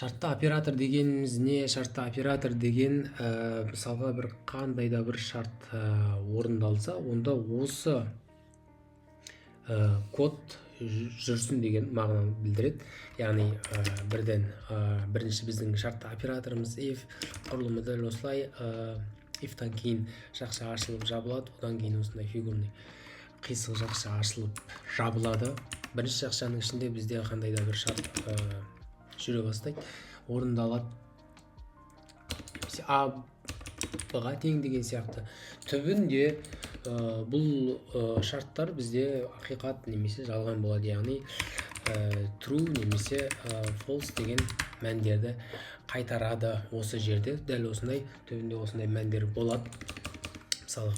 Шартты оператор дегенimiz не? Шартты оператор деген мысалға бір қандай да бір шарт орындалса, онда осы код жүрсін деген мағынаны білдіреді. Яғни бірінші біздің шартты операторымыз if құрылымы дәл осылай, ifтан кейін жақша ашылып жабылады, одан кейін осындай фигурный қисық жақша ашылып жабылады. Бірінші жақшаның ішінде бізде қандай да бір шарт жүре бастайды, орындалады, немесе а б-ға тең деген сияқты. Түбінде бұл шарттар бізде ақиқат немесе жалған болады, яғни true немесе false деген мәндерді қайтарады. Осы жерде дәл осындай түбінде осындай мәндер болады. Мысалы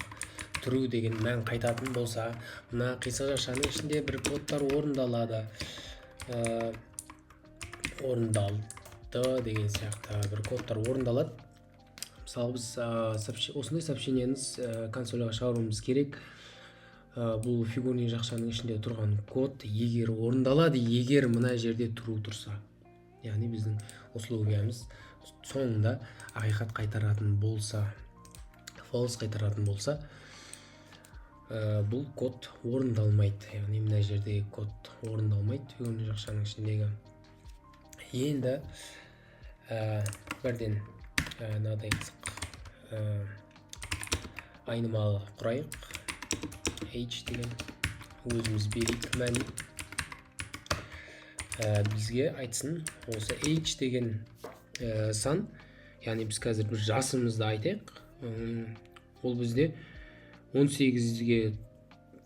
true деген мән қайтатын болса, мына қисық жақшаның ішінде бір кодтар орындалады, орындалды деген сияқты бір кодтар орындалады. Мысалы біз осындай сообщениеміз консольға шығаруымыз керек. Бұл фигурный жақшаның ішінде тұрған код егер орындалады, егер мына жерде true тұрса, яғни біздің условиямыз соңында ақиқат қайтаратын болса, false қайтаратын болса, бұл код орындалмайды. Яғни мына жердегі код орындалмайды фигурный жақшаның ішіндегі. Енді бірден мынадай айнымалы құрайық. H деген өзіміз берейік мәні. Бізге айтсын, осы H деген сан, яғни біз қазір бір жасымызды айтайық. Ол бізде 18-ге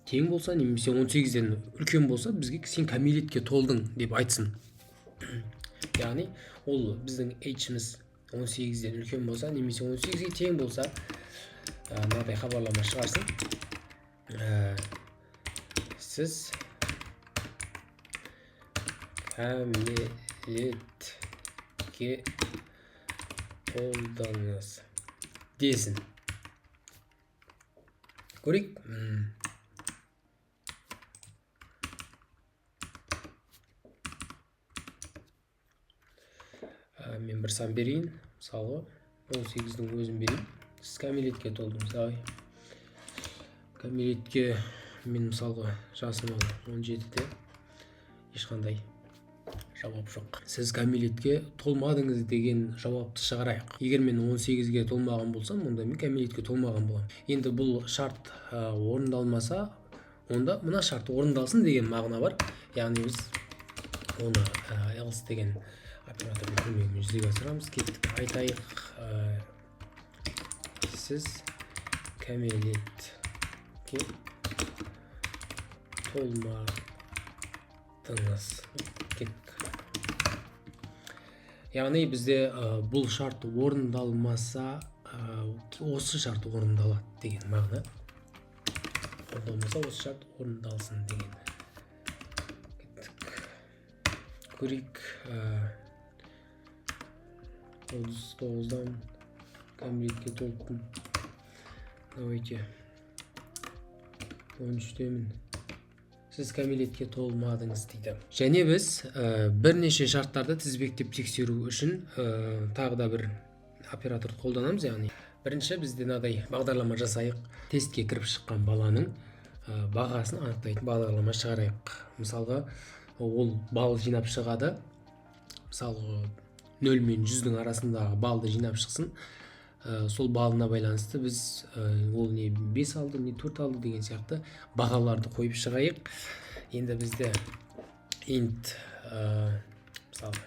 тең болса, немесе 18-ден үлкен болса, бізге сен кәмелетке толдың деп айтсын. Яғни ол біздің H-міз 18-ден үлкен болса, немесе 18-ге тең болса, мынадай хабарлама шығарсын. Сіз кәмелетке толдыңыз десін. Көрейік. Мен бір сан берейін. Мысалы 18-дің өзін берейін. Сіз кәмелетке толдыңыз. Кәмелетке мен мысалға жасым 17-де, ешқандай жауап жоқ. Сіз кәмелетке толмадыңыз деген жауапты шығарайық. Егер мен 18-ге толмаған болсам, онда мен кәмелетке толмаған болам. Енді бұл шарт орындалмаса, онда мына шарт орындалсын деген мағына бар. Яғни біз оны else деген оператордың көмегімен жүзеге асырамыз. Кеттік, айтайық, сіз кәмелетке толмадыңыз. Кеттік. Яғни бізде бұл шарт орындалмаса, осы шарт орындалады деген мағына. Орындалмаса, осы шарт орындалсын деген. Кеттік. Көрейік. 39-дан кәмелетке толдым. Давайте 13-темін. Сіз кәмелетке толмадыңыз дейді. Және біз бірнеше шарттарды тізбектеп тексеру үшін тағы да бір оператор қолданамыз. Яғни бірінші бізде мынадай бағдарлама жасайық. Тестке кіріп шыққан баланың бағасын анықтайтын бағдарлама шығарайық. Мысалға ол балл жинап шығады. Мысалы 0 мен 100-дің арасындағы балды жинап шықсын. Сол балына байланысты біз ол не 5 алды, не 4 алды деген сияқты бағаларды қойып шығайық. Енді бізде int мысалы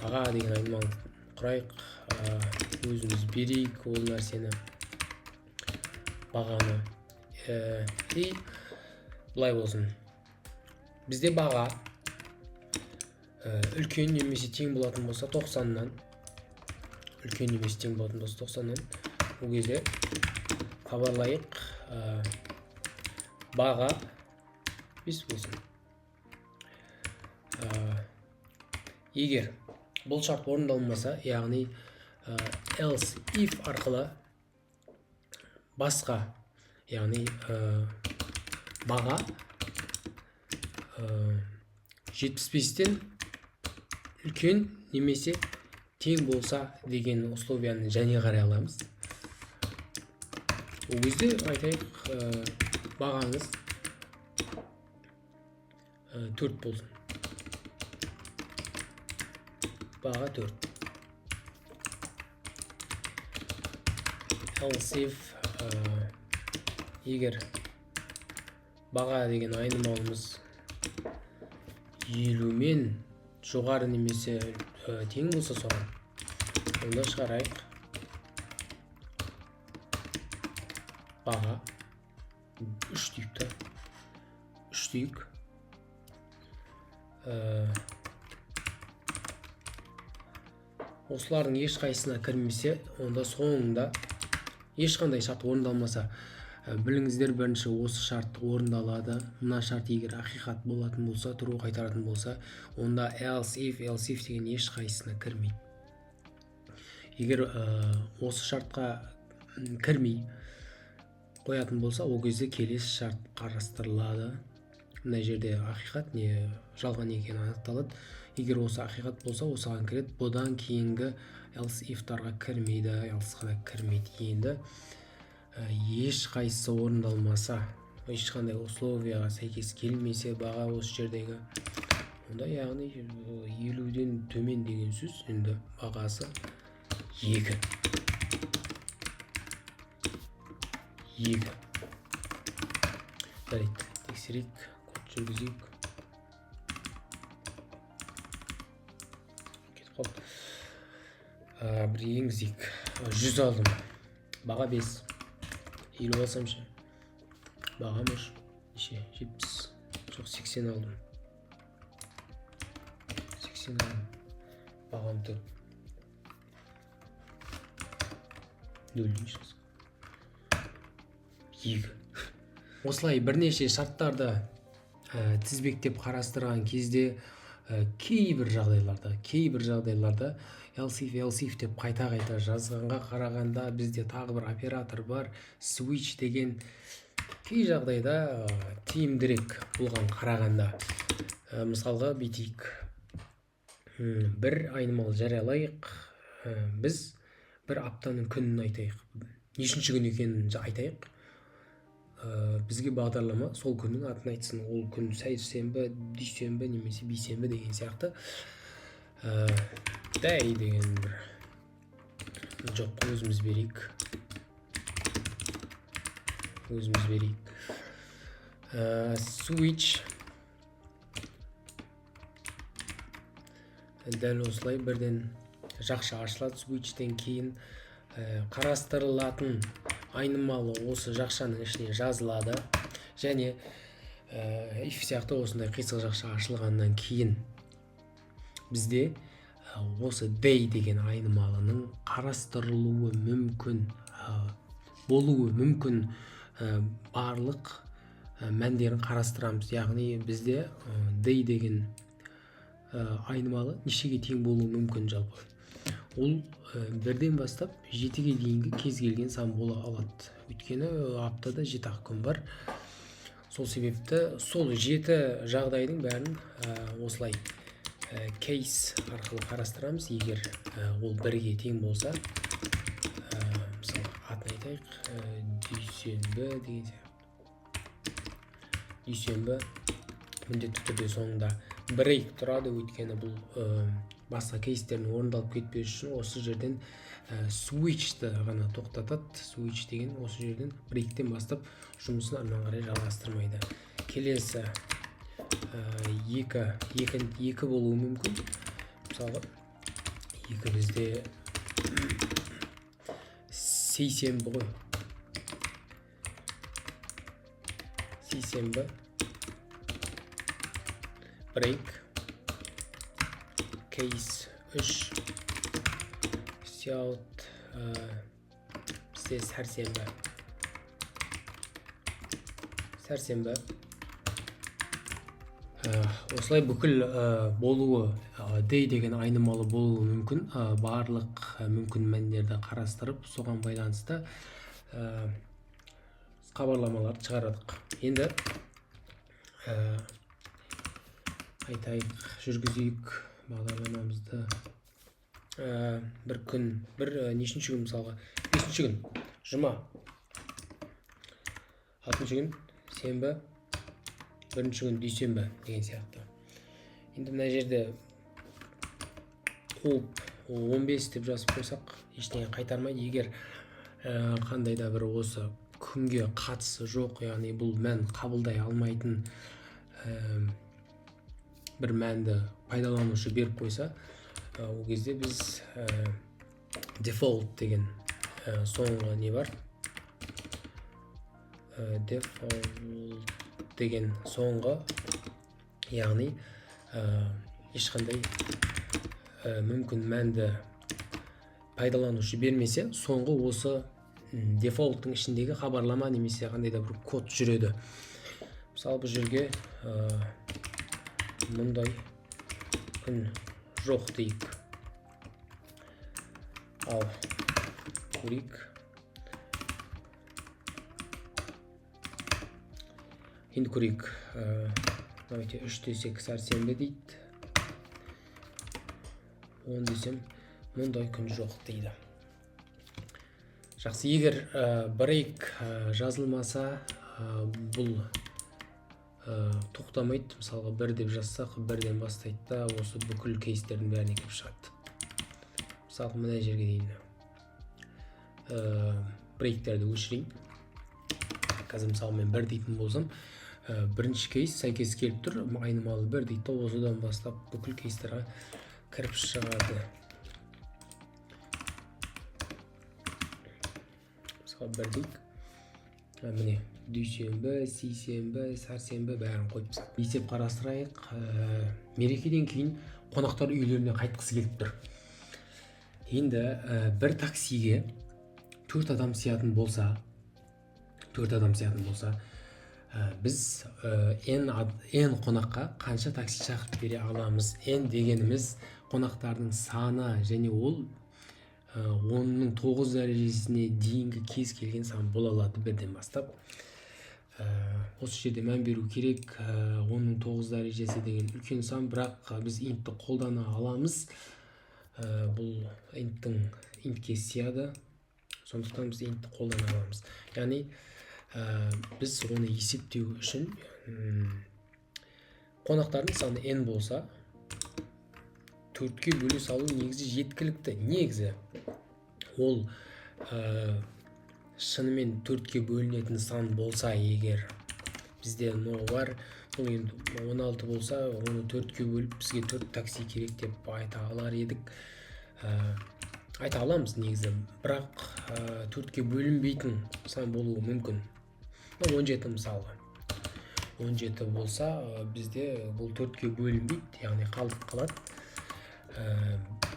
баға деген айнымалы құрайық. Өзіміз берейік ол нәрсені, бағаны. И бұлай болсын. Бізде баға үлкен немесе тең болатын болса 90-нан, үлкен немесе тең болатын болса 90-нан, бұл кезде хабарлайық, баға 5 болсын. Егер бұл шарт орындалмаса, яғни else if арқылы басқа, яғни баға 75-тен үлкен немесе тең болса деген условияны және қарай аламыз. Ол кезде айтайық бағаңыз 4 болсын. Баға 4. Else if егер баға деген айнымалымыз 50 мен жоғары немесе тең болса соған, онда шығарайық баға 3 дейік та. 3 дейік. Осылардың ешқайсысына кірмесе, онда соңында ешқандай шарт орындалмаса, біліңіздер, бірінші осы шарт орындалады. Мына шарт егер ақиқат болатын болса, true қайтаратын болса, онда else if деген ешқайсысына кірмейді. Егер осы шартқа кірмей қоятын болса, ол кезде келесі шарт қарастырылады. Мына жерде ақиқат не жалған екені анықталады. Егер осы ақиқат болса, осыған кіреді. Бұдан кейінгі else if-тарға кірмейді, else-ға кірмейді. Енді ешқайсысы орындалмаса, ешқандай условияға сәйкес келмесе баға осы жердегі, онда яғни 50-ден төмен деген сөз, енді бағасы 2. 2. Жарайды, тексерейік, код жүргізейік. Кетіп қалды. Бір енгізейік. 100 алдым. Баға 5. 50 алсам ше. Баға мұш. Неше? 70. Жоқ, 80 алдым. 80 алдым. Бағам 4. 0 дейінші. 2. Осылай бірнеше шарттарды тізбектеп қарастырған кезде кейбір жағдайларда else if деп қайта жазғанға қарағанда бізде тағы бір оператор бар, switch деген. Кей жағдайда тиімдірек болған қарағанда. Мысалға бүйтейік. Бір айнымалы жариялайық. Біз бір аптаның күнін айтайық. Нешінші күн екенін айтайық. Бізге бағдарлама сол күннің атын айтсын. Ол күн сәрсенбі, дүйсенбі немесе бейсенбі деген сияқты. Day деген бір жопқа өзіміз берейік. Switch. Дәл осылай бірден жақша ашылады. Switchtен кейін қарастырылатын айнымалы осы жақшаның ішіне жазылады. Және if сияқты осындай қисық жақша ашылғаннан кейін бізде осы day деген айнымалының қарастырылуы мүмкін, болуы мүмкін барлық мәндерін қарастырамыз. Яғни бізде day деген айнымалы нешеге тең болуы мүмкін жалпы. Ол 1-ден бастап 7-ге дейінгі кез келген сан бола алады. Өйткені аптада 7 күн бар. Сол себепті сол 7 жағдайдың бәрін осылай кейс арқылы қарастырамыз. Егер ол 1-ге тең болса, мысалы атын айтайық, дүйсенбі деген сияқты. Дүйсенбі міндетті түрде соңында break тұрады. Өйткені бұл басқа кейстерін орындалып кетпес үшін осы жерден switch'ті ғана тоқтатады. Switch деген осы жерден break'тен бастап жұмысын артынан қарай жалғастырмайды. Келесі 2 болуы мүмкін. Мысалы 2 бізде сейсенбі ғой. Сейсенбі break case 3 сяут бізде сәрсенбі. Осылай бүкіл болуы day деген айнымалы болуы мүмкін. Барлық мүмкін мәндерді қарастырып, соған байланысты хабарламаларды шығарадық. Енді айтайық, жүргізейік бағдарламамызды бір күн, нешінші күн мысалға, 5-ші күн жұма, 6-ші күн сенбі, 1-ші күн дүйсенбі деген сияқты. Енді мына жерде қуып 15 деп жазып қойсақ ештеңе қайтармайды. Егер қандай да бір осы күнге қатысы жоқ, яғни бұл мән қабылдай алмайтын бір мәнді пайдаланушы беріп қойса, ол кезде біз default деген соңғы не бар, default деген соңғы, яғни ешқандай мүмкін мәнді пайдаланушы бермесе, соңғы осы дефолттың ішіндегі хабарлама немесе қандай да бір код жүреді. Мысалы бұл жерге мұндай күн жоқ дейік. Ал көрейік. Енді көрейік. Давайте 3 десек сәрсенбі дейді. 10 десем мұндай күн жоқ дейді. Жақсы, егер брейк жазылмаса, бұл тоқтамайды. Мысалға 1 деп жазсақ, 1-ден бастайды да осы бүкіл кейстердің бәріне келіп шығады. Мысалы мына жерге дейін брейктерді өшірейін. Қазір мысалы мен 1 дейтін болсам, бірінші кейс сәйкес келіп тұр, айнымалы 1 дейді, осыдан бастап бүкіл кейстерға кіріп шығады. Мысалы 1 дейік. Міне дүйсенбі, сейсенбі, сәрсенбі бәрін қойып. Есеп қарастырайық. Мерекеден кейін қонақтар үйлеріне қайтқысы келіп тұр. Енді бір таксиге 4 адам сиятын болса, біз n қонаққа қанша такси шақырып бере аламыз? N дегеніміз қонақтардың саны, және ол 10-ның 9 дәрежесіне дейінгі кез келген сан бола алады 1-ден бастап. Осы жерде мән беру керек. 10-ның 9 дәрежесі деген үлкен сан, бірақ біз int'ті қолдана аламыз. Бұл int'ке сияды. Сондықтан біз int'ті қолдана аламыз. Яғни біз оны есептеу үшін қонақтардың саны n болса, 4-ке бөле салу негізі жеткілікті. Негізі ол шынымен 4-ке бөлінетін сан болса, егер бізде но бар, бұл енді 16 болса, оны 4-ке бөліп бізге 4 такси керек деп айта алар едік. Айта аламыз негізі, бірақ 4-ке бөлінбейтін сан болуы мүмкін. 17 мысалға. 17 болса, бізде бұл 4-ке бөлінбейді, яғни қалдық қалады.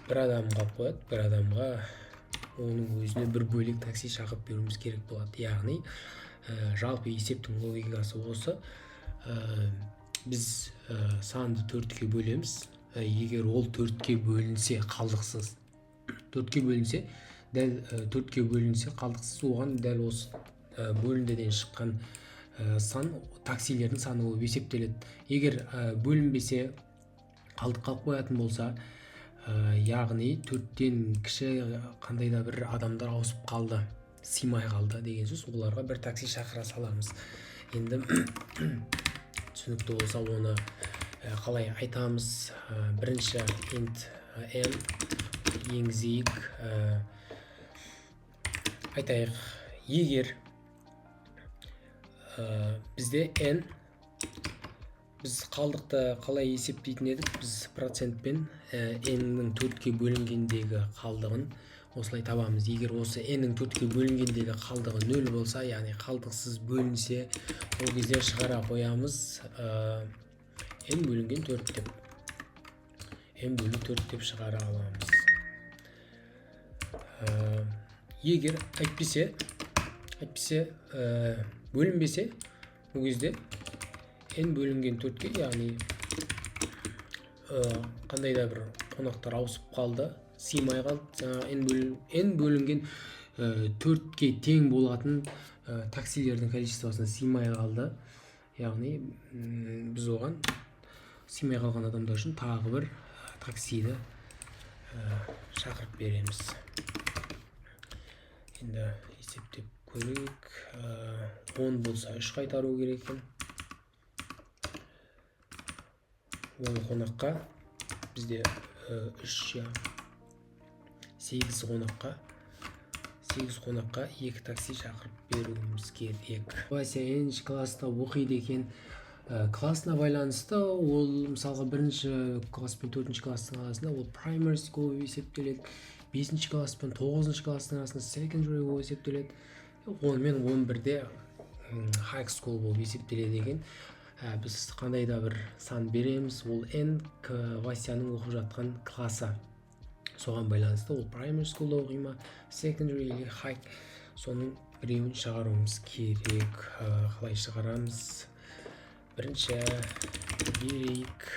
Бір адамға қояды, бір адамға оның өзіне бір бөлек такси шақырып беруіміз керек болады. Яғни жалпы есептің логикасы осы. Біз санды 4-ке бөлеміз. Егер ол 4-ке бөлінсе қалдықсыз, 4-ке бөлінсе, дәл 4-ке бөлінсе қалдықсыз, оған дәл осы бөліндіден шыққан сан таксилердің саны болып есептеледі. Егер бөлінбесе, қалдыққа қоятын болса, яғни 4-тен кіші қандай да бір адамдар ауысып қалды, сыймай қалды деген сөз, оларға бір такси шақыра саламыз. Енді түсінікті болса, оны қалай айтамыз? Бірінші int n енгізейік. Айтайық, егер бізде n, біз қалдықты қалай есептейтін едік? Біз процентпен n-нің 4-ке бөлінгендегі қалдығын осылай табамыз. Егер осы n-нің 4-ке бөлінгендегі қалдығы 0 болса, яғни қалдықсыз бөлінсе, ол кезде шығара қоямыз n бөлінген 4 деп. n бөлі 4 деп шығара аламыз. Егер әйтпесе бөлінбесе, бұл кезде n бөлінген 4-ке, яғни қандай да бір қонақтар ауысып қалды, сыймай қалды, n бөлінген 4-ке тең болатын таксилердің количествосына сыймай қалды. Яғни біз оған сыймай қалған адамдар үшін тағы бір таксиді шақырып береміз. Енді есептеп көрейік. 10 болса 3 қайтару керек екен. 10 қонаққа бізде 8 қонаққа 2 такси шақырып беруіміз керек. Вася енші класста оқиды екен. Классына байланысты ол мысалға 1 класс пен 4 класстың арасында ол primary school есептеледі. 5 класс пен 9 класстың арасында secondary болып есептеледі. Онымен 11-де high school болып есептеледі екен. Біз қандай да бір сан береміз, ол n Васяның оқып жатқан классы. Соған байланысты ол primary schoolда оқи ма, secondary или high, соның біреуін шығаруымыз керек. Қалай шығарамыз? Бірінші берейік.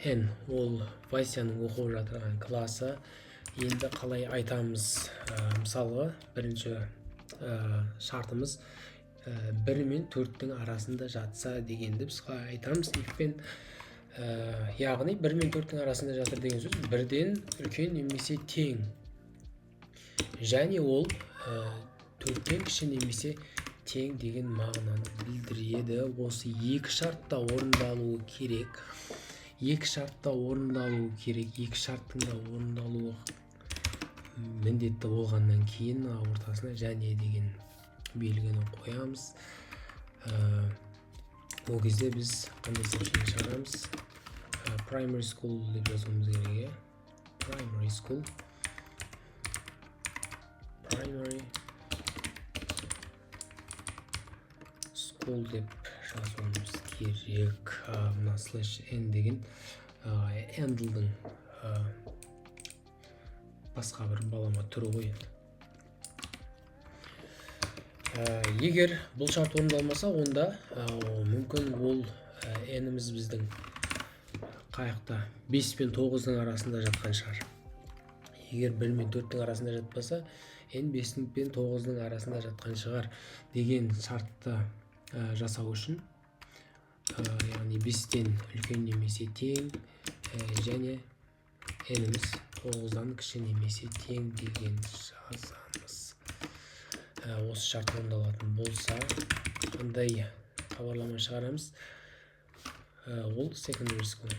N ол Васяның оқып жатқан классы. Енді қалай айтамыз? Мысалға, бірінші шартымыз 1 мен 4-тің арасында жатса дегенді біз айтамыз ифпен. Яғни 1 мен 4-тің арасында жатыр деген сөз 1-ден үлкен немесе тең. Және ол 4-тен кіші немесе тең деген мағынаны білдіреді. Осы 2 шартта орындалуы керек. 2 шарттың да орындалуы міндетті болғаннан кейін ортасына және деген белгіні қоямыз. Ол кезде біз қандай сообщение шығарамыз? Primary school деп жазуымыз керек. Primary school деп жазуымыз керек. Мына /n деген handle'дың басқа бір балама түрі ғой. Егер бұл шарт орындалмаса, онда мүмкін ол n-іміз біздің қайықта 5 пен 9-ның арасында жатқан шығар. Егер 1 мен 4-тің арасында жатпаса, n 5 пен 9-ның арасында жатқан шығар деген шартты жасау үшін, яғни 5-тен үлкен немесе тең және n-іміз 9-дан кіші немесе тең деген жазамыз. Осы шарт орындалатын болса, қандай хабарлама шығарамыз? Ол secondary school.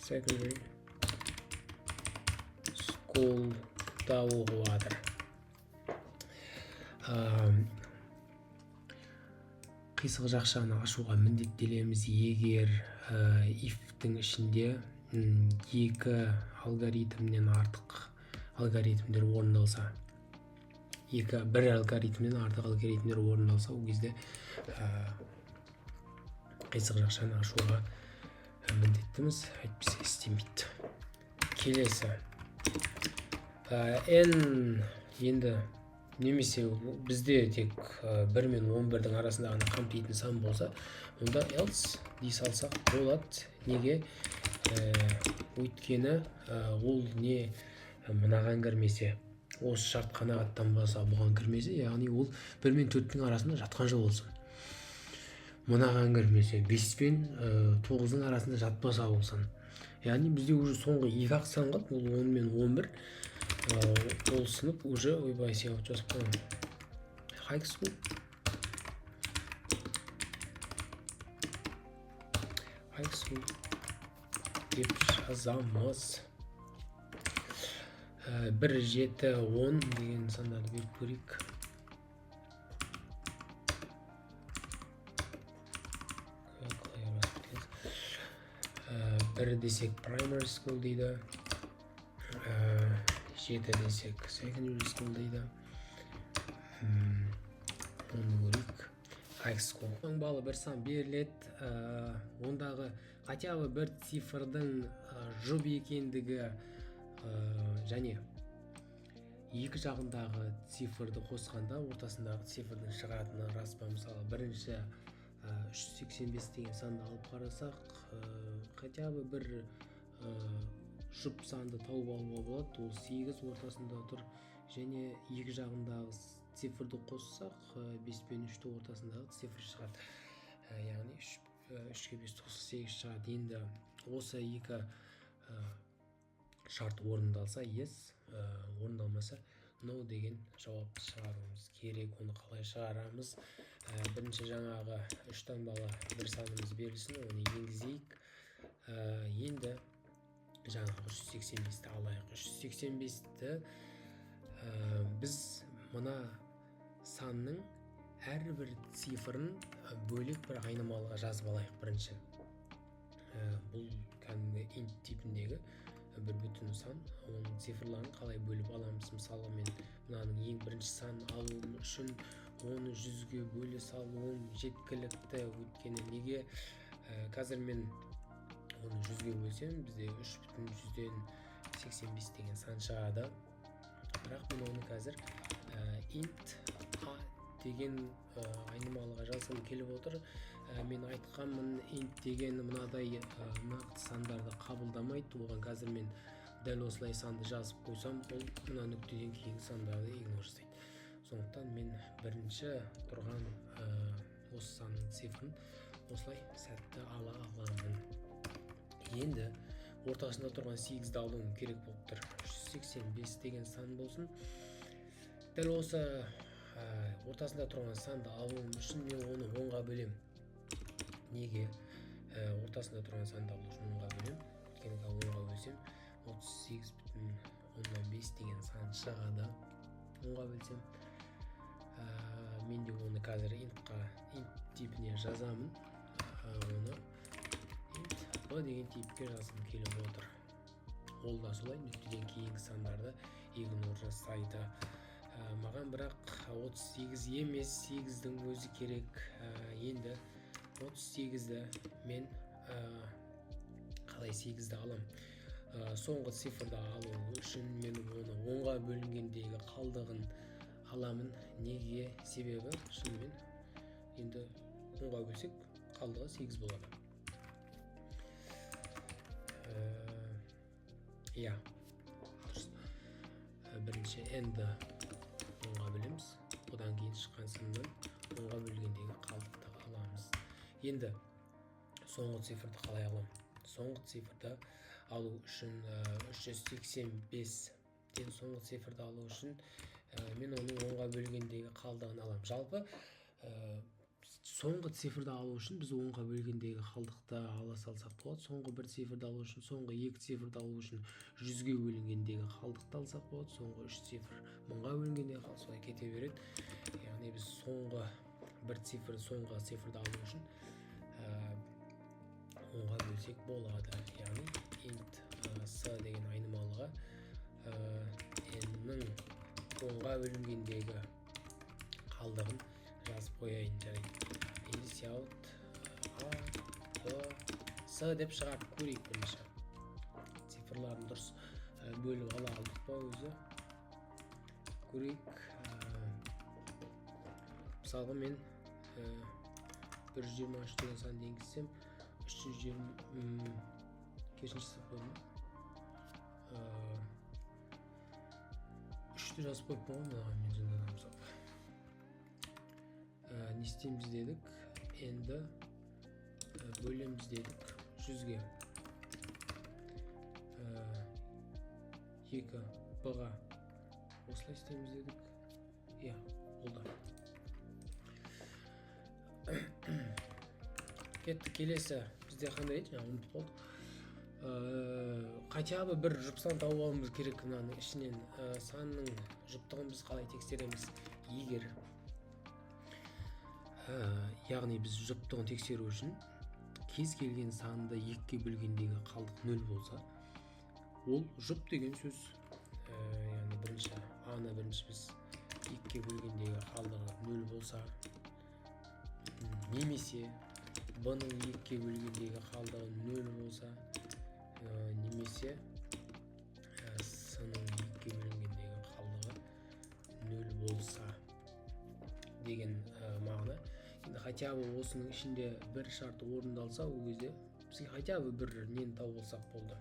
Secondary school'да оқып жатыр. Қисық жақшаны ашуға міндеттелеміз егер if-тің ішінде 2 алгоритмнен артық алгоритмдер орындалса. 1 алгоритмнен артық алгоритмдер орындалса, ол кезде қисық жақшаны ашуға міндеттіміз, әйтпесе істемейді. Келесі. N енді немесе бізде тек 1 мен 11-дің арасында ғана қамтитын сан болса, онда else дей салсақ болады. Неге? Өйткені ол не мынаған кірмесе, осы шарт қанағаттанбаса бұған кірмесе, яғни ол 1 мен 4-тің арасында жатқан жол болсын. Мынаған кірмесе, 5 пен 9-ның арасында жатпаса болсын. Яғни бізде уже соңғы 2-ақ сан қалды, ол 10 мен 11. Ол сынып уже ойбайсия жазып қойған. High school деп жазамыз. 1, 7, 10 деген сандарды беріп көрейік. Бір десек primary school дейді. 7 десек secondary school дейді. 10 көрейік. High school. Балы бір сан беріледі. Ондағы хотя бы бір цифрдың жұп екендігі және екі жағындағы цифрды қосқанда ортасындағы цифрдың шығатыны рас па? Мысалы, бірінші 385 деген санды алып қарасақ, хотя бы бір жұп санды тауып алуға болады. Ол 8 ортасында тұр. Және екі жағындағы цифрды қоссақ, 5 пен 3-ті ортасындағы цифр шығады. Яғни 3-ке 5 98 шығады. Енді осы екі шарт орындалса yes, орындалмаса no деген жауапты шығаруымыз керек. Оны қалай шығарамыз? Бірінші жаңағы 3 таңбалы бір санымыз берілсін, оны енгізейік. Енді жаңағы 385-ті алайық. 385-ті біз мына санның әрбір цифрын бөлек бір айнымалыға жазып алайық бірінші. Бұл кәдімгі int типіндегі бір бүтін сан, оның цифрларын қалай бөліп аламыз? Мысалы мен мынаның ең бірінші санын алуым үшін оны 100-ге бөле салуым жеткілікті. Өйткені неге? Қазір мен оны 100-ге бөлсем, бізде 3,85 деген сан шығады. Бірақ мен оны қазір int a деген айнымалыға жазғым келіп отыр. Мен айтқанмын, int деген мынадай нақты сандарды қабылдамайды. Оған қазір мен дәл осылай санды жазып қойсам, ол мына нүктеден кейінгі сандарды игнор жасайды. Сондықтан мен бірінші тұрған осы санның цифрын осылай сәтті ала аламын. Енді ортасында тұрған 8-ді алуым керек болып тұр. 385 деген сан болсын. Дәл осы ортасында тұрған санды алуым үшін мен оны 10-ға бөлем. Неге? Ортасында тұрған санды алу үшін 10-ға бөлем. Өйткені 10-ға бөлсем 38,5 деген сан шығады. 10-ға бөлсем мен де оны қазір int типіне жазамын. Оны int b деген типке жазғым келіп отыр. Ол да солай нүктеден кейінгі сандарды игнор жасайды. Маған бірақ 38 емес, 8-дің өзі керек. Енді 38-ді мен қалай 8-ді алам? Соңғы цифрды алу үшін мен оны 10-ға бөлінгендегі қалдығын аламын. Неге? Себебі шынымен енді 10-ға бөлсек қалдығы 8 болады. Бірінші n-ді 10-ға бөлеміз. Одан кейін шыққан саннан 10-ға бөлгендегі қалдықты аламыз. Енді соңғы цифрды қалай алам? Соңғы цифрды алу үшін 385-тен соңғы цифрды алу үшін мен оның 10-ға бөлгендегі қалдығын алам. Жалпы соңғы цифрды алу үшін біз 10-ға бөлгендегі қалдықты ала салсақ болады. Соңғы бір цифрды алу үшін, соңғы екі цифрды алу үшін 100-ге бөлінгендегі қалдықты алсақ болады. Соңғы 3 цифр 1000-ға бөлінгендегі қалдық, солай кете береді. Яғни біз соңғы бір соңғы цифрды алу үшін 10-ға бөлсек болады. Яғни int s деген айнымалыға n-нің 10-ға бөлінгендегі қалдығын жазып қояйын. Жарайды. Енді сяут a, b, s деп шығарып көрейік бірінші. Цифрларын дұрыс бөліп ала алдық па өзі? Көрейік. Мысалға мен 123 деген санды енгізсем 320 кешіншісі қойдым. 3-ті жазып қойып болған мен жындадам мысалға. Не істейміз дедік? Енді бөлеміз дедік 100-ге. 2 b-ға осылай істейміз дедік. Болды. Кеттік, келесі бізде қандай еді? Ұмытып қалдық. Хотя бы бір жұпсан тауып алуымыз керек. Мынаның ішінен санның жұптығын біз қалай тексереміз? Егер яғни біз жұптығын тексеру үшін кез келген санды 2-ге бөлгендегі қалдық 0 болса, ол жұп деген сөз. Яғни бірінші a-ны біз 2-ге бөлгендегі қалдығы 0 болса, немесе b-ның 2-ге бөлгендегі қалдығы 0 болса, немесе s-ның 2-ге бөлгендегі қалдығы 0 болса деген мағына. Енді хотя бы осының ішінде бір шарт орындалса, ол кезде бізге хотя бы бір нені тауып алсақ болды.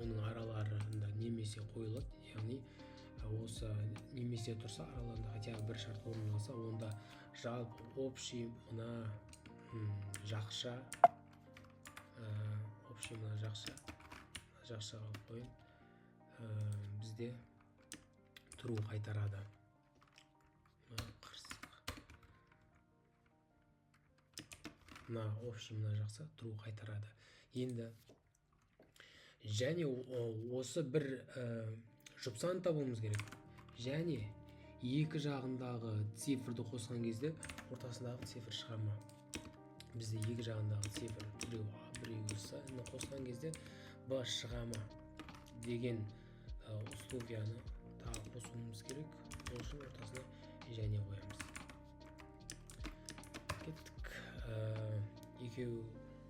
Оның араларында немесе қойылады. Яғни осы немесе тұрса араларында хотя бы бір шарт орындалса, онда жалпы общий мына жақша, общий мына жақшаға қойын, бізде true қайтарады. Мына общий мына жақса true қайтарады. Енді және осы бір жұпсаны табуымыз керек. Және екі жағындағы цифрді қосқан кезде ортасындағы цифр шыға ма? Бізде екі жағындағы цифр біреуі қосқан кезде b шыға ма деген условияны тағы қосуымыз керек. Ол үшін ортасына және қоямыз. Кеттік. Екеуі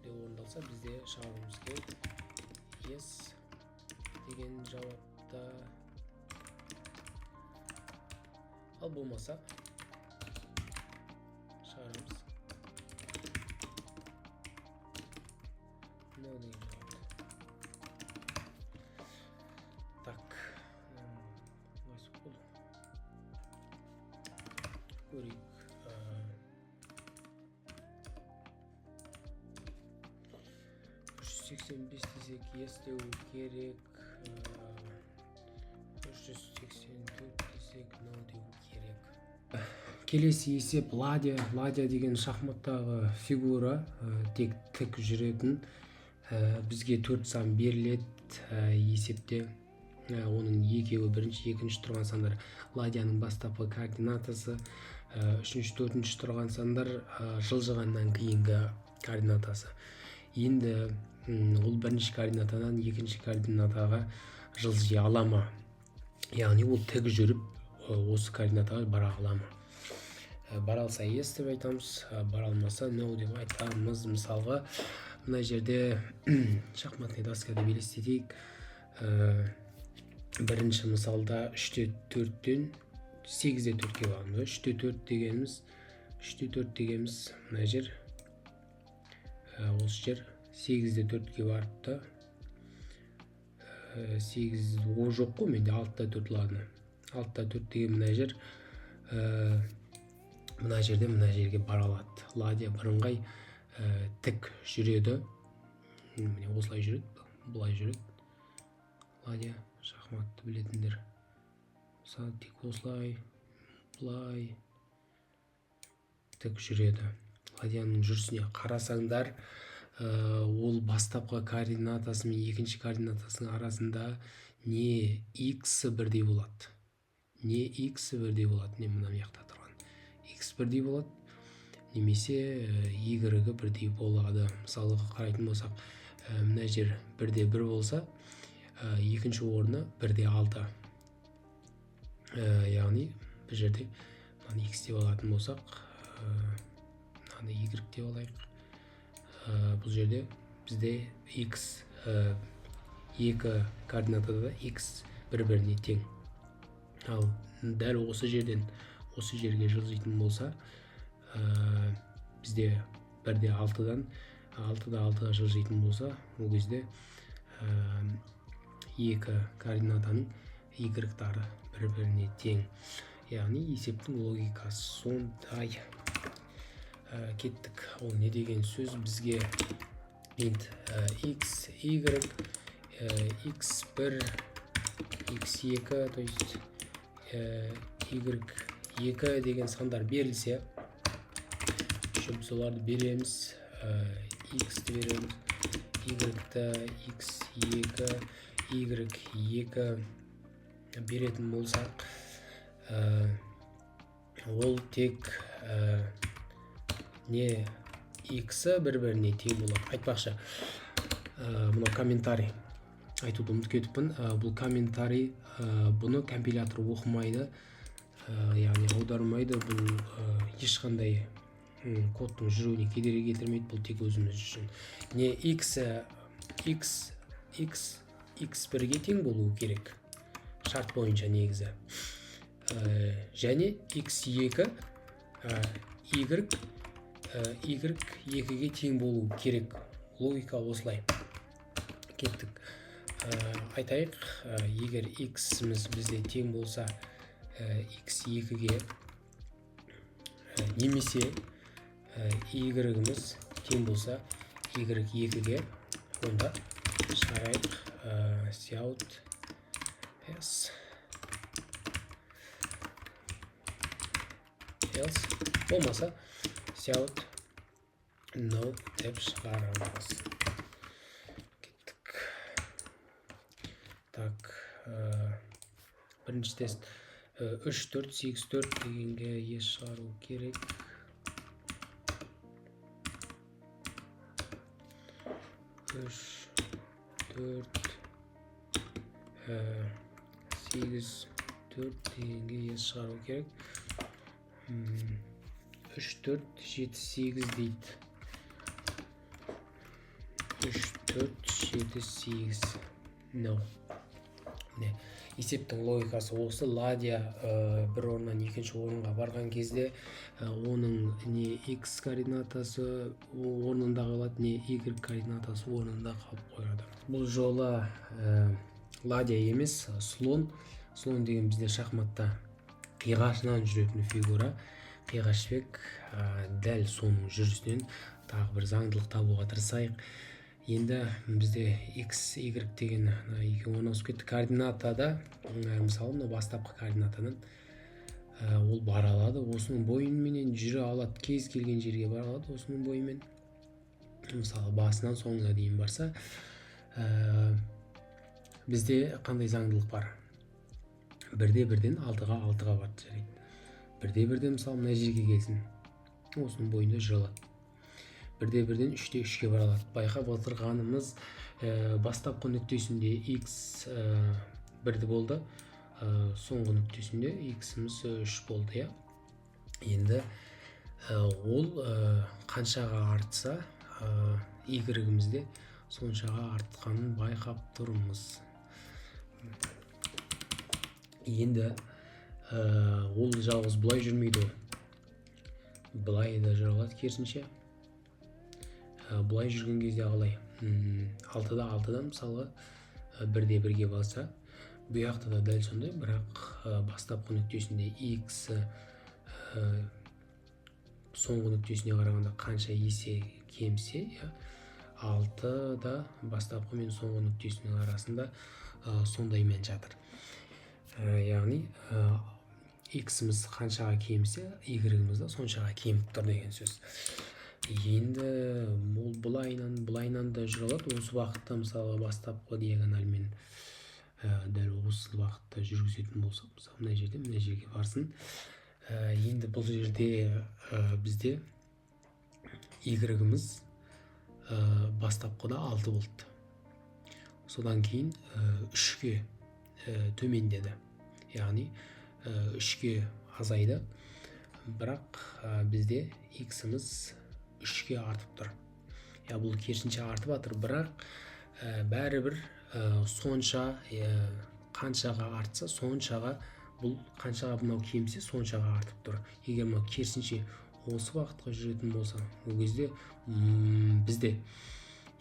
де орындалса бізде шығаруымыз керек. Yes деген жауапта. Ал болмаса шығарамыз. No деген жауапта. Так. Осы болды. Көрейік. 385 десек yes деу керек. 384 десек no деу керек. Келесі есеп ладья. Ладья деген шахматтағы фигура, тек тік жүретін. Бізге 4 сан беріледі есепте. Оның екеуі бірінші, екінші тұрған сандар ладьяның бастапқы координатасы, үшінші, төртінші тұрған сандар жылжығаннан кейінгі координатасы. Енді ол бірінші координатадан екінші координатаға жылжи ала ма? Яғни ол тік жүріп осы координатаға бара ала ма? Бара алса yes деп айтамыз, бара алмаса no деп айтамыз. Мысалға, мына жерде шахматный доскада елестетейік. Бірінші мысалда 3-те 4-тен 8-де 4-ке бағамыз. 3-те 4 дегеніміз мына жер, осы жер 8-де 4-ке барыпты. 8 о жоқ қой, менде 6-та 4 ладно. 6-та 4 деген мына жер, мына жерде мына жерге бара алады. Ладья бірыңғай тік жүреді. Міне осылай жүреді, бұлай жүреді. Ладья шахматты білетіндер. Мысалы тек осылай, бұлай тік жүреді. Ладьяның жүрісіне қарасаңдар, ол бастапқы координатасы мен екінші координатасының арасында не x бірдей болады, не мына маяқта тұрған x бірдей болады, немесе y бірдей болады. Мысалы қарайтын болсақ, мына жер 1-де 1 болса, екінші орны 1-де 6. Яғни бір жерде x деп алатын болсақ, y деп алайық. Бұл жерде бізде x екі координатада x бір-біріне тең. Ал дәл осы жерден осы жерге жылжитын болса, бізде 1-де 6-дан 6-да 6-ға жылжитын болса, ол кезде екі координатаның y-тары бір-біріне тең. Яғни есептің логикасы сондай. Кеттік. Ол не деген сөз? Бізге x, y, x1, x2, то есть y2 деген сандар берілсе, біз оларды береміз, x-ті береміз, y-ті, x2, y2 беретін болсақ, ол тек не x бір-біріне тең болады. Айтпақшы, мұны комментарий айтуды ұмытып кетіппін. Бұл комментарий, бұны компилятор оқымайды, яғни аудармайды. Бұл ешқандай кодтың жүруіне кедергі келтірмейді. Бұл тек өзіміз үшін. Не x бірге тең болуы керек, шарт бойынша негізі. Және x2 y2-ге тең болуы керек. Логика осылай. Кеттік. Айтайық, егер x-міз бізде тең болса, x2-ге немесе y-іміз тең болса y2-ге, онда шығарайық Cout s else, болмаса Cout no деп шығарамыз. Кеттік. Так, бірінші тест 3, 4, 8, 4 дегенге ес шығару керек. 3, 4, 8, 4 дегенге ес шығару керек. 3, 4, 7, 8 дейді. 3, 4, 7, 8. No. Есептің логикасы осы. Ладия бір орыннан екінші орынға барған кезде оның не x координатасы орнында қалады, не y координатасы орнында қалып қояды. Бұл жолы ладия емес, слон. Слон деген бізде шахматта қиғашынан жүретін фигура. Қиғашбек дәл соның жүрісінен тағы бір заңдылық табуға тырысайық. Енді бізде x, y деген орналасып кетті. Координатада, мысалы, мына бастапқы координатадан ол бара алады. Осының бойымен жүре алады. Кез келген жерге бара алады. Осының бойымен, мысалы, басынан соңына дейін барса, бізде қандай заңдылық бар? Бірде бірден 6-ға барды жарайды. Бірде бірден, мысалы, мына жерге келсін. Осының бойында жүре алады. Бірде бірден 3-те 3-ке бара алады. Байқап отырғанымыз бастапқы нүктесінде x 1 болды, соңғы нүктесінде x-іміз 3 болды. Енді ол қаншаға артса, y-імізде соншаға артқанын байқап тұрмыз. Енді ол жалғыз бұлай жүрмейді. Бұлай да жүре алады керісінше. Бұлай жүрген кезде қалай? 6-да мысалы 1-де 1-ге балса, бұяқты да дәл сондай, бірақ бастапқы нүктесінде x соңғы нүктесіне қарағанда қанша есе кемсе, 6-да бастапқы мен соңғы нүктесінің арасында сондай мән жатыр. Яғни x-іміз қаншаға кемсе, y-іміз да соншаға кеміп тұр деген сөз. Енді бұлайнан да жүре алады. Осы уақытта мысалы бастапқы диагоналмен дәл осы уақытта жүргізетін болсақ, мысалы мына жерге барсын. Енді бұл жерде бізде y-іміз бастапқыда 6 болды. Содан кейін 3-ке төмендеді. Яғни 3-ке азайды. Бірақ бізде x-іміз 3-ке артып тұр. Бұл керісінше артып жатыр, бірақ бәрібір сонша қаншаға артса, соншаға бұл қаншаға мынау кемсе, соншаға артып тұр. Егер мынау керісінше осы уақытқа жүретін болса, ол кезде бізде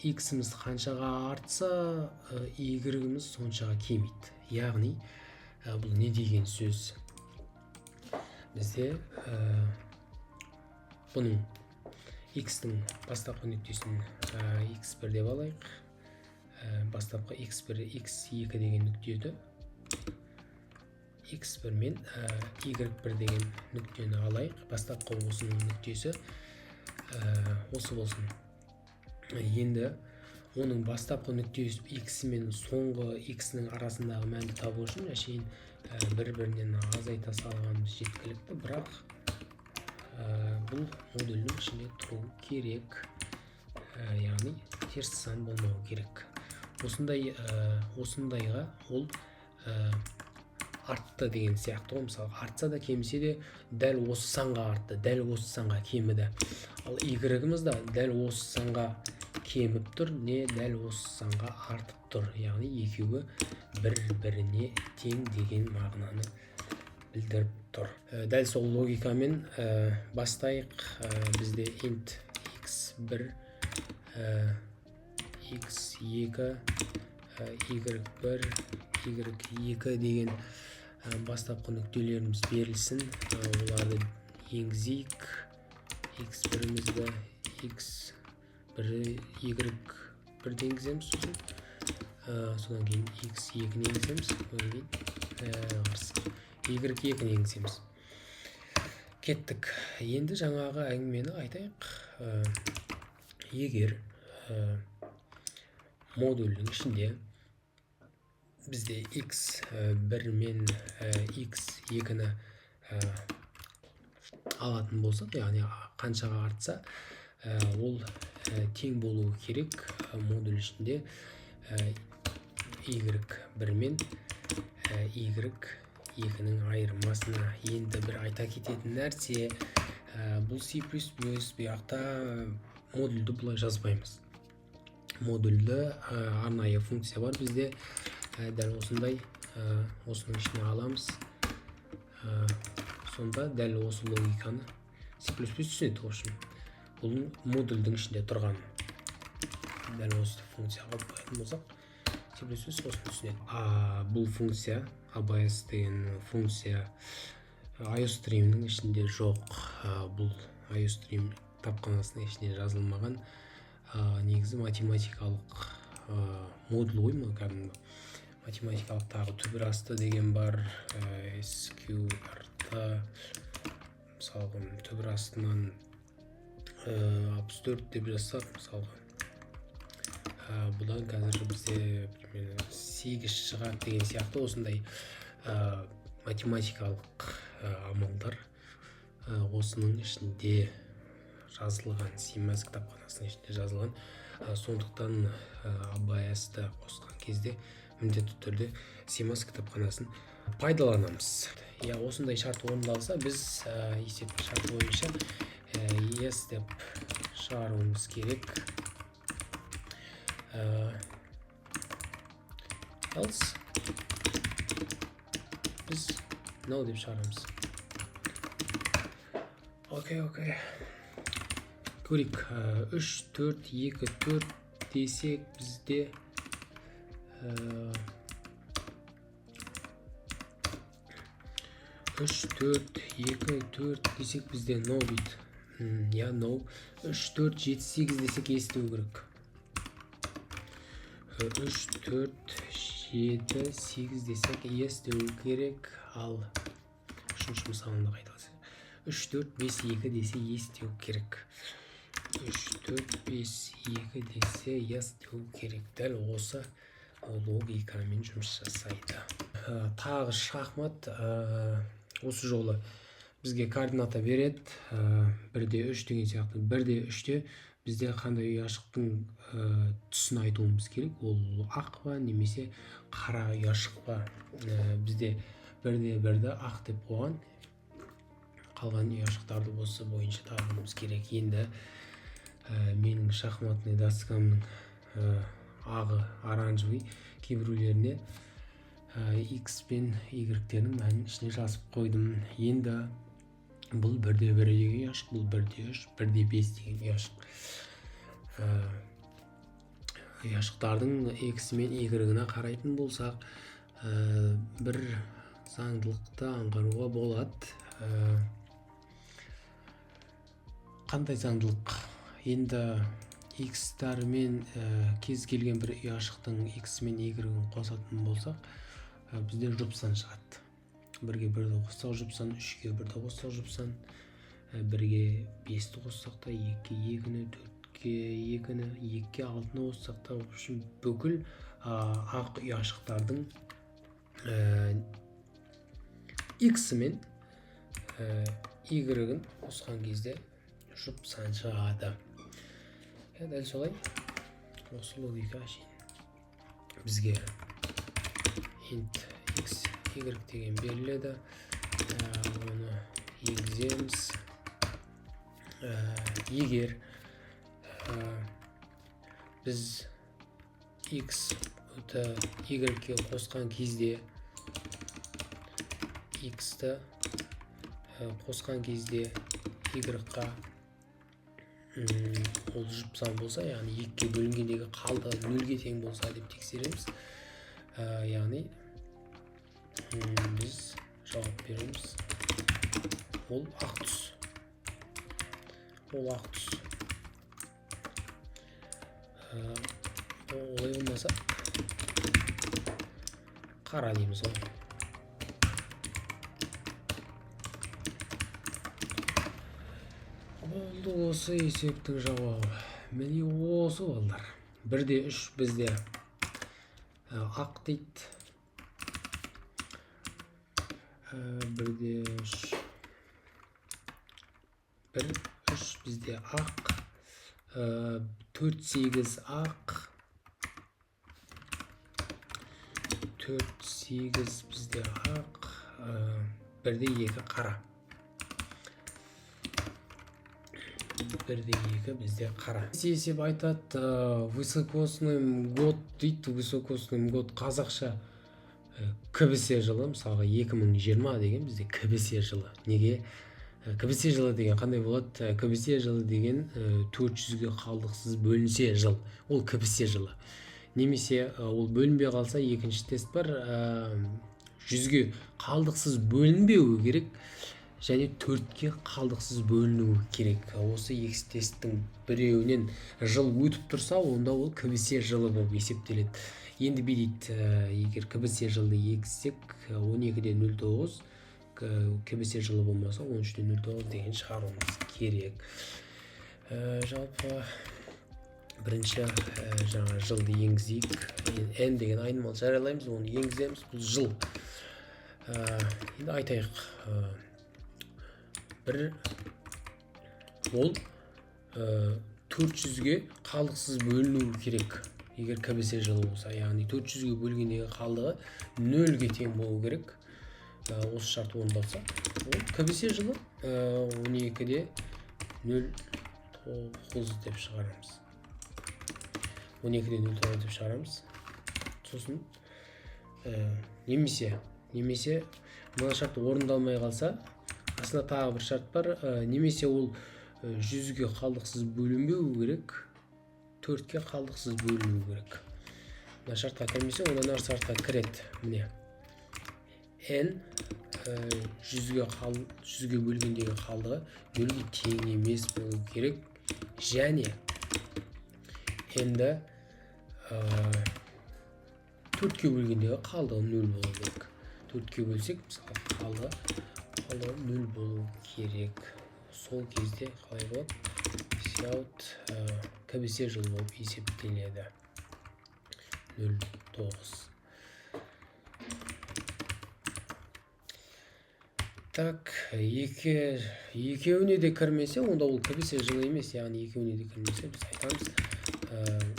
x-іміз қаншаға артса, y-іміз соншаға кемейді. Яғни бұл не деген сөз? Бізде бұның x-тің бастапқы нүктесін x1 деп алайық. Бастапқы x1, x2 деген нүктеді. x1 мен y1 деген нүктені алайық. Бастапқы осының нүктесі осы болсын. Енді оның бастапқы нүктесі x мен соңғы x-нің арасындағы мәнді табу үшін әшейін бір-бірінен азайта салғанымыз жеткілікті, бірақ бұл модульдің ішінде тұру керек, яғни теріс сан болмау керек. Осындайға ол артты деген сияқты. Мысалы, артса да кемсе де дәл осы санға артты, дәл осы санға кеміді. Ал y-іміз да дәл осы санға кеміп тұр, не дәл осы санға артып тұр. Яғни екеуі бір-біріне тең деген мағынаны білдіріп тұр. Дәл сол логикамен бастайық. Бізде int x1, x2, y1, y2 деген бастапқы нүктелеріміз берілсін. Оларды енгізейік. x бірімізді x бірі y1 енгіземіз, содан кейін x2 енгіземіз, содан кейін y2 енгіземіз. Кеттік. Енді жаңағы әңгімені айтайық. Егер модульдің ішінде бізде x1 мен x2-ні алатын болсақ, яғни қаншаға артса, ол тең болуы керек модуль ішінде y1 мен y2-нің айырмасына. Енді бір айта кететін нәрсе, бұл C++, бұяқта модульді бұлай жазбаймыз. Модульді арнайы функция бар бізде, дәл осындай, осының ішіне аламыз. Сонда дәл осы логиканы C++ түсінеді. Бұл модульдің ішінде тұрған. Дәл осы функцияға қоятын болсақ, C++ осыны түсінеді. Бұл функция, ABS деген функция IOStream'нің ішінде жоқ. Бұл IOStream кітапханасының ішіне жазылмаған негізі математикалық модуль ғой, кәдімгі математикалық тағы түбірасты деген бар, SQRT, мысалға түбірастынан 64 деп жазсақ, мысалға бұдан қазір бізде 8 шығады деген сияқты осындай математикалық амалдар осының ішінде жазылған, C++ кітапханасының ішінде жазылған. Сондықтан ABS-ті қосқан кезде міндетті түрде C++ кітапханасын пайдаланамыз. Осындай шарт орындалса, біз есептік шарт бойынша yes деп шығаруымыз керек. Else біз no деп шығарамыз. Окей. Көрейік. 3, 4, 2, 4 десек бізде 3, 4, 2, 4 десек бізде no дейді. No. 3, 4, 7, 8 десек естеу керек. 3, 4, 7, 8 десек естеу керек. Ал үшінші мысалында қайталасақ. 3, 4, 5, 2 десе естеу керек. 3, 4, 5, 2 десе естеу керек. Дәл осы логикамен жұмыс жасайды. Тағы шахмат. Осы жолы бізге координата береді. 1-де 3 деген сияқты. 1-де 3-те бізде қандай ұяшықтың түсін айтуымыз керек. Ол ақ па немесе қара ұяшық па. Бізде 1-де 1-ді ақ деп қойған. Қалған ұяшықтарды осы бойынша табуымыз керек. Енді менің шахматный доскамның ағы оранжевый, кейбіреулеріне X пен Y-терінің мәнін ішіне жазып қойдым. Енді бұл 1-де 1 деген ұяшық, бұл 1-де 3, 1-де 5 деген ұяшық. Ұяшықтардың X мен Y-ына қарайтын болсақ, бір заңдылықты аңғаруға болады. Қандай заңдылық? Енді X-тар мен кез келген бір ұяшықтың X мен Y-ін қосатын болсақ, бізде жұпсан шығады. 1-ге 1-ді қоссақ жұпсан, 3-ге 1-ді қоссақ жұпсан, 1-ге 5-ді қоссақ та 2-ге 2-ні, 4-ге 2-ні, 2-ге 6-ны қоссақ та, бүкіл ақ ұяшықтардың X мен Y-ін қосқан кезде жұпсан шығады. Дәл солай осы логика шейін бізге int x, y деген беріледі. Оны енгіземіз. Егер біз x y-ге қосқан кезде x-ті қосқан кезде y-ға ол жұпсан болса, яғни 2-ге бөлінгендегі қалды 0-ге тең болса деп тексереміз. Яғни біз жауап береміз. Ол ақ түс. ол ақ түс. Олай болмаса қара дейміз ғой. Болды осы есептің жауабы. Міне осы балдар. 1-3 бізде ақ дейді. 1-3 бізде ақ. 4-8 ақ. 4-8 бізде ақ. 1-2 қара. 1-2 бізде қара. Есеп айтады, высокосный год дейді. Высокосный год қазақша КБС жылы, мысалға 2020 деген бізде КБС жылы. Неге? КБС жылы деген қандай болады? КБС жылы деген 400-ге қалдықсыз бөлінсе жыл. Ол КБС жылы. Немесе ол бөлінбей қалса, екінші тест бар, 100-ге қалдықсыз бөлінбеуі керек, және 4-ке қалдықсыз бөлінуі керек. Осы екі тесттің біреуінен жыл өтіп тұрса, онда ол КБС жылы болып есептеледі. Енді дейді, егер КБС жылды егізсек, 12-ден 0,9, КБС жылы болмаса 13-ден 0,9 деген шығаруымыз керек. Жалпы бірінші жаңа жылды енгізейік. N деген айнымалы жариялаймыз, оны енгіземіз. Бұл жыл. Енді айтайық. Ол 400-ге қалдықсыз бөлінуі керек. Егер КБС жылы болса, яғни 400-ге бөлгендегі қалдығы 0-ге тең болу керек. Осы шарт орындалса, ол КБС жылы 12-де 0,9 деп шығарамыз. 12-де 0,9 деп шығарамыз. Сосын немесе мына шарт орындалмай қалса, асында тағы бір шарт бар. Немесе ол 100-ге қалдықсыз бөлінбеу керек, 4-ге қалдықсыз бөлінуі керек. Мына шартқа кірмесе, онда мына шартқа кіреді. Міне N 100-ге бөлгендегі қалдығы 0-ге тең емес болу керек. Және N-ді 4-ге бөлгендегі қалдығы 0 болу керек. 4-ге бөлсек, мысалы, қалдығы 0 болу керек. Сол кезде қалай болады? Сяут КБС жылы болып есептеледі. 0,9. Так, екеуіне де кірмесе, онда ол КБС жылы емес, яғни екеуіне де кірмесе, біз айтамыз,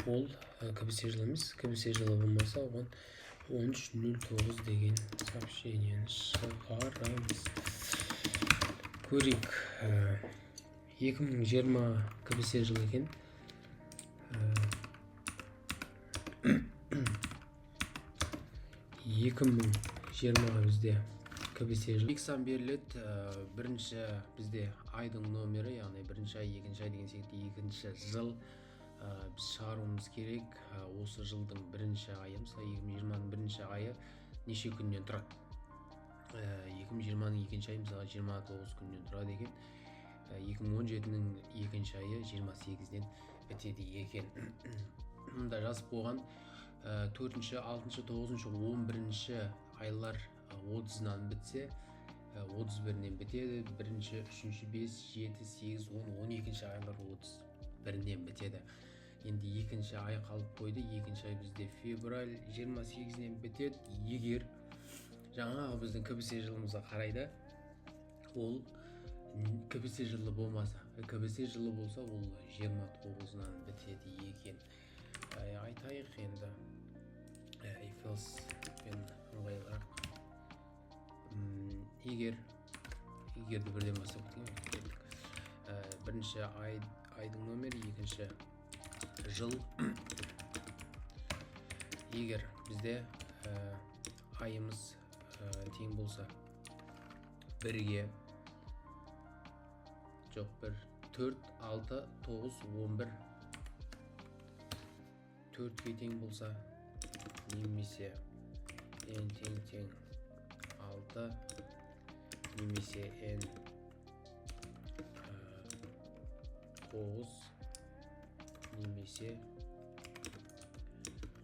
ол КБС жылы емес, КБС жылы болмаса, оған 13,09 деген сообщениені шығарамыз. Көрейік, 2020 КБС жылы екен. 2020 бізде КБС жылы. Сан беріледі, бірінші бізде айдың номері, яғни бірінші ай, екінші ай деген секілді екінші жыл біз шығаруымыз керек. Осы жылдың бірінші айы, мысалы 2020-ның бірінші айы неше күннен тұрады? 2020-ның екінші айы мысалы 29 күннен тұрады екен. 2017-ның екінші айы 28-ден бітеді екен. Мұнда жазып болған 4-ші, 6-шы, 9-шы, 11-ші айлар 30-нан бітсе, 31-нен бітеді. 1-ші, 3-ші, 5, 7, 8, 10, 12-ші айлар 31-нен бітеді. Енді екінші ай қалып қойды. Екінші ай бізде февраль 28-нен бітеді. Егер жаңағы біздің КБС жылымызға қарайды, ол КБС жылы болмаса, КБС жылы болса, ол 29-нан бітеді екен. Айтайық енді. If-else пен ыңғайлырақ. Егерді бірден бастап кетейік. Бірінші айдың номері, екінші жыл. Егер бізде айымыз тең болса 1-ге, жоқ 4, 6, 9, 11, 4-ге тең болса, немесе n тең 6, немесе n 9 немесе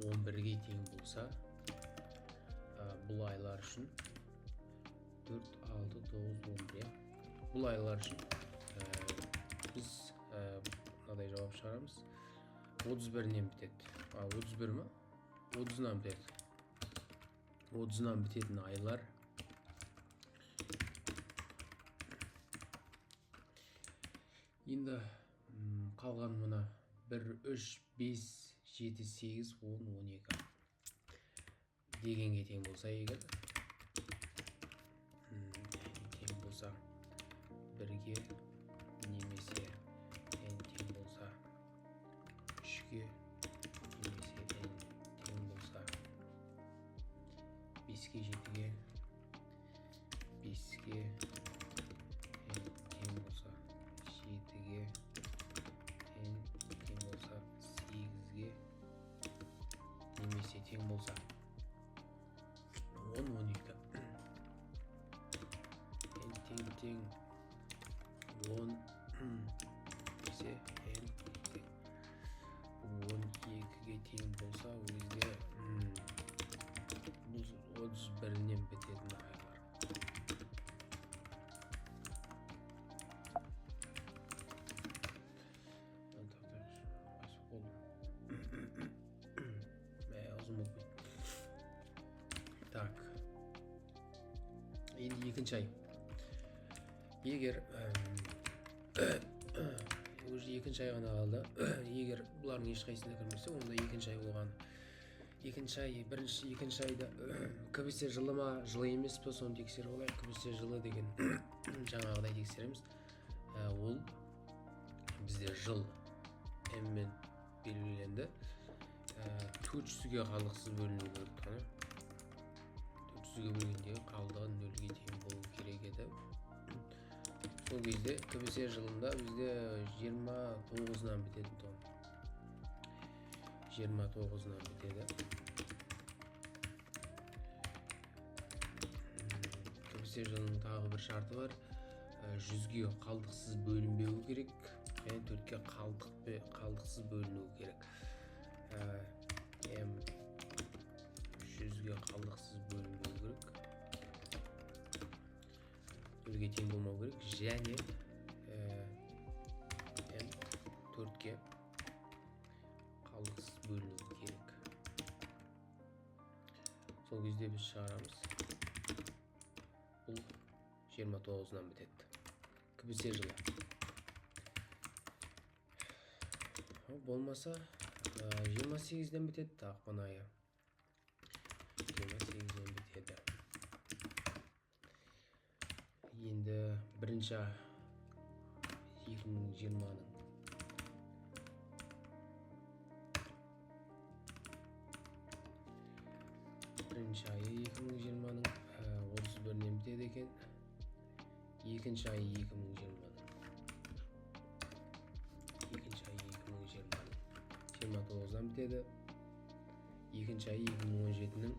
11-ге тең болса, бұл айлар үшін 4, 6, 9, 11. Бұл айлар үшін біз мынадай жауап шығарамыз. 31-нен бітеді. 31 ма? 30-нан бітеді. 30-нан бітетін айлар енді қалған мына 1, 3, 5, 7, 8, 10, 12 дегенге тең болса егер тең болса 1-ге немесе тең болса 3-ге немесе тең болса 5-ге 7-ге 5-ге тең болса 7-ге тең болса 8-ге немесе тең болса 10, 12 тең 10 немесе 12-ге тең болса өзде бұл 31-нен бітетін айлар. Uzun oldu. Так. Енді екінші ай. Егер уже екінші ай ғана қалды. Егер бұлардың ешқайсысына кірмесе, онда екінші ай болған. Екінші ай, екінші айда КБС жылы ма, жылы емес пе, соны тексеріп алайық. КБС жылы деген жаңағыдай тексереміз. Ол бізде жыл М-мен белгіленді. 400-ге қалдықсыз бөліну керек қана. 400-ге бөлгенде қалдығы 0-ге тең болу керек еді. Сол кезде КБС жылында бізде 29-нан бітеді тон. 29-нан бітеді. КБС жылының тағы бір шарты бар. 100-ге қалдықсыз бөлінбеу керек. Және 4-ге қалдықсыз бөліну керек. М 100-ге қалдықсыз бөлінбеу керек. 4-ге тең болмау керек. Және М 4-ге қалдықсыз бөліну керек. Сол кезде біз шығарамыз. Бұл 29-нан бітеді. КБС жылы. Болмаса 28-ден бітеді, ақпан айы. 28-ден бітеді. Енді бірінші 2020-ның бірінші айы 2020-ның 31-ден бітеді екен. Екінші айы 2020-ның 29-дан бітеді. Екінші айы 2017-ның